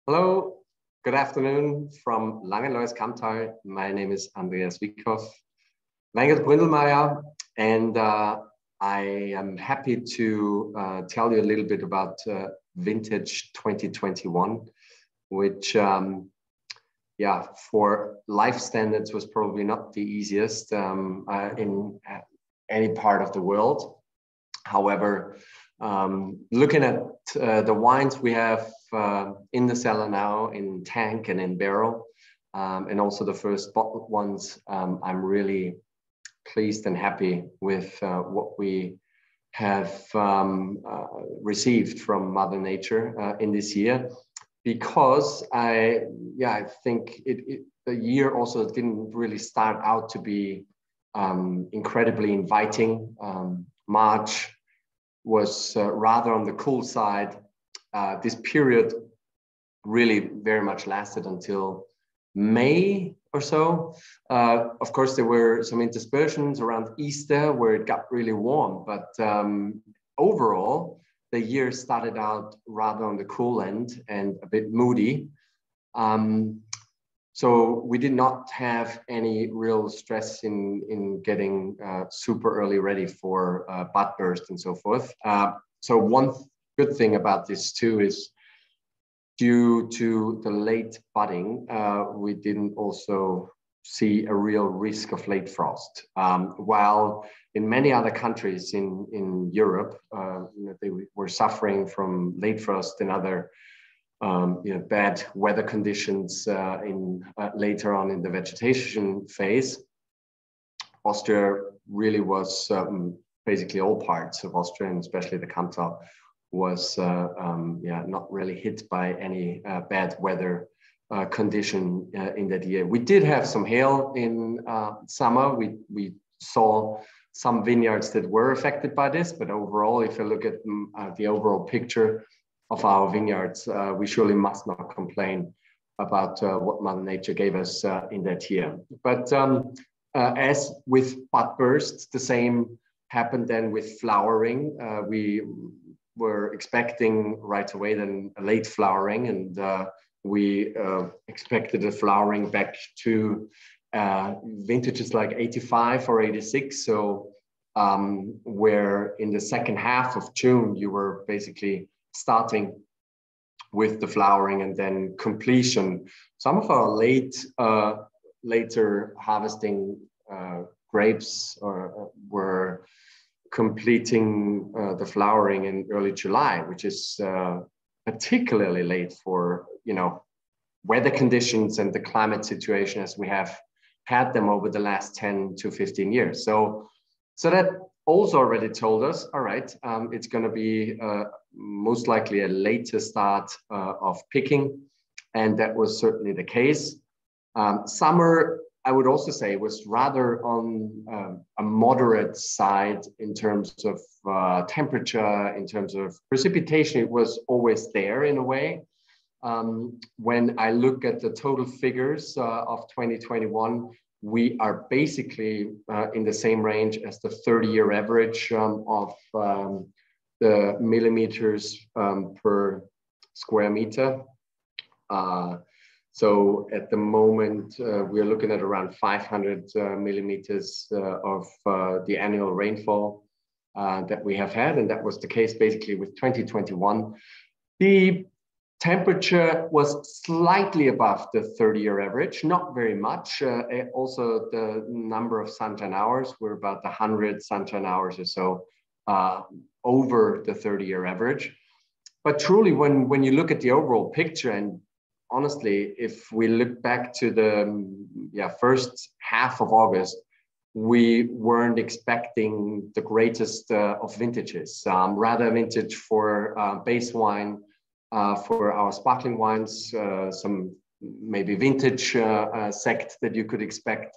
Hello, good afternoon from Langenlois Kammtal. My name is Andreas Wickhoff Bründlmaya, and I am happy to tell you a little bit about vintage 2021, which for life standards was probably not the easiest in any part of the world. However, looking at the wines we have in the cellar now, in tank and in barrel, and also the first bottled ones, I'm really pleased and happy with what we have received from Mother Nature in this year, because I think the year also didn't really start out to be incredibly inviting. March was rather on the cool side. This period really very much lasted until May or so. Of course, there were some interspersions around Easter where it got really warm, but overall, the year started out rather on the cool end and a bit moody. So we did not have any real stress in getting super early ready for bud burst and so forth. So one good thing about this too is, due to the late budding, we didn't also see a real risk of late frost. While in many other countries in Europe, they were suffering from late frost and other bad weather conditions later on in the vegetation phase. Austria really was, basically all parts of Austria, and especially the Kammtal, was not really hit by any bad weather condition in that year. We did have some hail in summer. We saw some vineyards that were affected by this, but overall, if you look at the overall picture of our vineyards, we surely must not complain about what Mother Nature gave us in that year. But as with bud burst, the same happened then with flowering. We were expecting right away then a late flowering, and we expected a flowering back to vintages like 85 or 86. So where in the second half of June, you were basically starting with the flowering and then completion. Some of our later harvesting grapes were completing the flowering in early July, which is particularly late for weather conditions and the climate situation as we have had them over the last 10 to 15 years. So that also already told us, all right, it's going to be most likely a later start of picking, and that was certainly the case. Summer, I would also say, was rather on a moderate side in terms of temperature, in terms of precipitation. It was always there in a way. When I look at the total figures of 2021, we are basically in the same range as the 30-year average of the millimeters per square meter. So at the moment, we're looking at around 500 millimeters of the annual rainfall that we have had. And that was the case basically with 2021. The temperature was slightly above the 30-year average, not very much. Also, the number of sunshine hours were about 100 sunshine hours or so over the 30-year average. But truly, when you look at the overall picture, and honestly, if we look back to the first half of August, we weren't expecting the greatest of vintages. Rather vintage for base wine, for our sparkling wines, some maybe vintage sect that you could expect.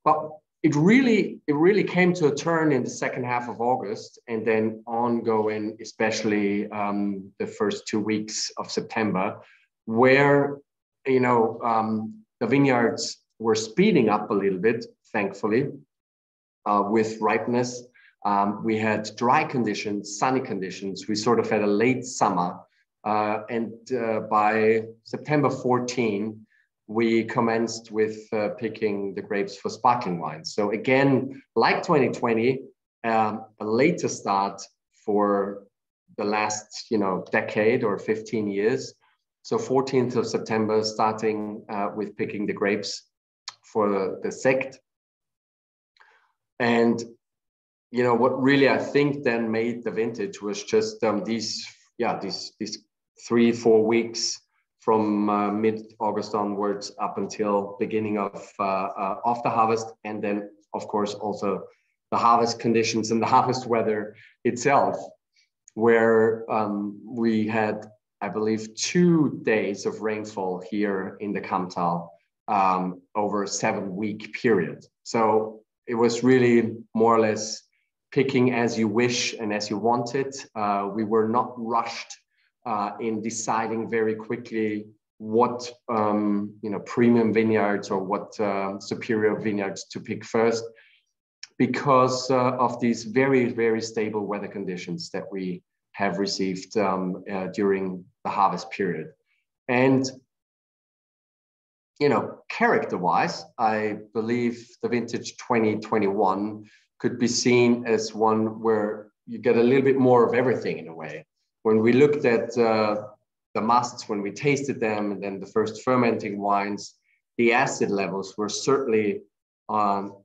But it really came to a turn in the second half of August, and then ongoing, especially the first 2 weeks of September, where the vineyards were speeding up a little bit, thankfully, with ripeness. We had dry conditions, sunny conditions. We sort of had a late summer By September 14, we commenced with picking the grapes for sparkling wines. So again, like 2020, a later start for the last decade or 15 years. So 14th of September, starting with picking the grapes for the sect. And what really I think then made the vintage was just these 3-4 weeks from mid-August onwards up until beginning of the harvest, and then of course also the harvest conditions and the harvest weather itself, where we had, I believe, 2 days of rainfall here in the Kammtal over a 7-week period. So it was really more or less picking as you wish and as you want it. We were not rushed in deciding very quickly what premium vineyards or what superior vineyards to pick first, because of these very, very stable weather conditions that we have received during the harvest period. And character-wise, I believe the vintage 2021 could be seen as one where you get a little bit more of everything in a way. When we looked at the musts, when we tasted them, and then the first fermenting wines, the acid levels were certainly on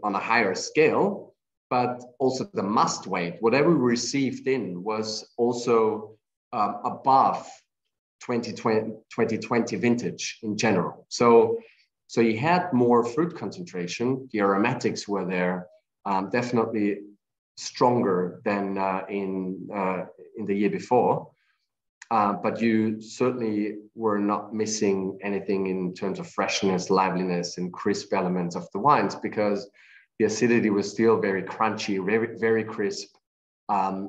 a higher scale, but also the must weight, whatever we received in, was also above 2020 vintage in general. So you had more fruit concentration. The aromatics were there, definitely stronger than in the year before. But you certainly were not missing anything in terms of freshness, liveliness, and crisp elements of the wines, because the acidity was still very crunchy, very, very crisp.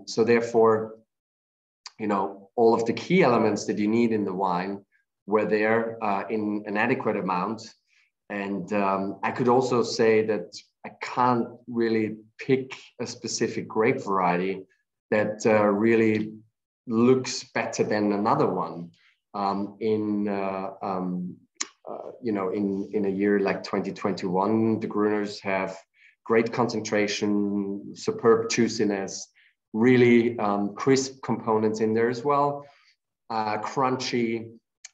So therefore, all of the key elements that you need in the wine were there in an adequate amount. And I could also say that I can't really pick a specific grape variety that really looks better than another one in a year like 2021. The Grüners have great concentration, superb juiciness, really crisp components in there as well, crunchy,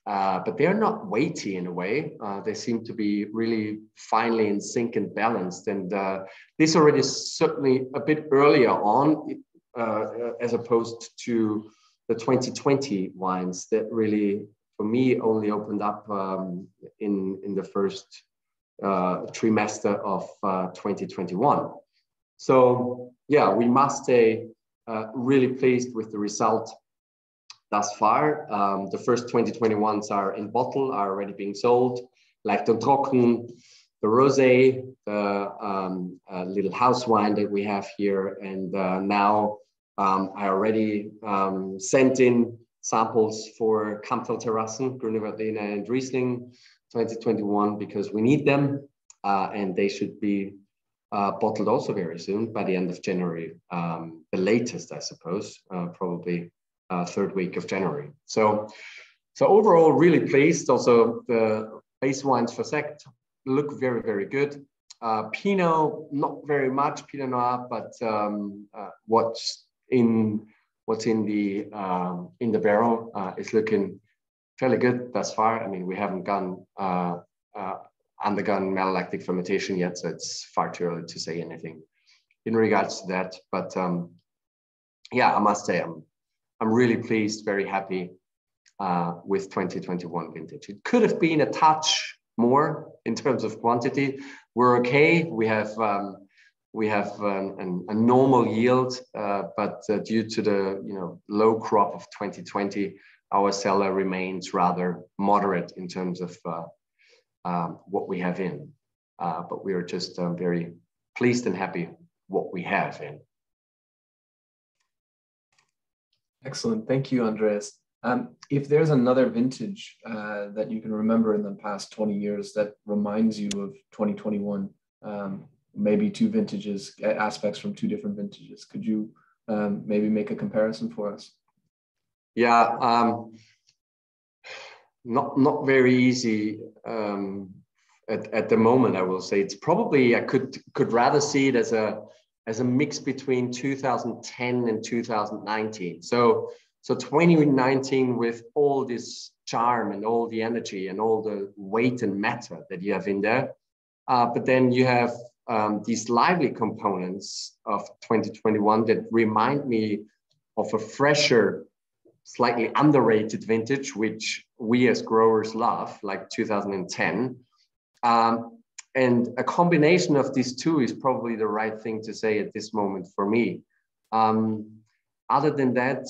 but they're not weighty in a way. They seem to be really finely in sync and balanced. And this already certainly a bit earlier on, as opposed to the 2020 wines that really, for me, only opened up in the first trimester of 2021. So yeah, we must say really pleased with the result thus far. The first 2021s are in bottle, are already being sold. Leicht und Trocken, the rosé, the little house wine that we have here, and now I already sent in samples for Kammtal Terrassen, Grüne Veltliner and Riesling 2021, because we need them, and they should be bottled also very soon, by the end of January, the latest, I suppose, probably third week of January. So overall, really pleased. Also, the base wines for sect look very, very good. Pinot, not very much Pinot Noir, but what's in the barrel is looking fairly good thus far. I mean, we haven't undergone malolactic fermentation yet, so it's far too early to say anything in regards to that. But yeah, I must say I'm really pleased, very happy with 2021 vintage. It could have been a touch more in terms of quantity. We're okay. We have a normal yield, but due to the low crop of 2020, our cellar remains rather moderate in terms of what we have in. But we are just very pleased and happy what we have in. Excellent. Thank you, Andreas. If there's another vintage that you can remember in the past 20 years that reminds you of 2021, maybe two vintages, aspects from two different vintages, could you maybe make a comparison for us? Yeah, not very easy at the moment. I will say it's probably I could rather see it as a mix between 2010 and 2019. So 2019 with all this charm and all the energy and all the weight and matter that you have in there, but then you have these lively components of 2021 that remind me of a fresher, slightly underrated vintage, which we as growers love, like 2010. And a combination of these two is probably the right thing to say at this moment for me. Other than that,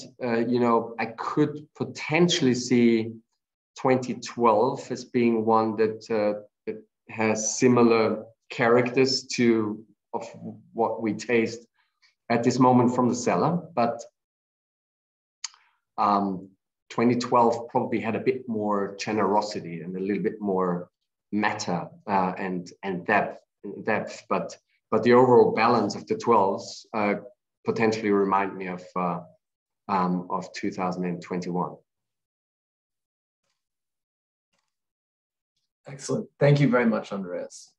I could potentially see 2012 as being one that has similar characters of what we taste at this moment from the cellar, but 2012 probably had a bit more generosity and a little bit more matter and depth, but the overall balance of the 12s potentially remind me of 2021. Excellent. Thank you very much, Andreas.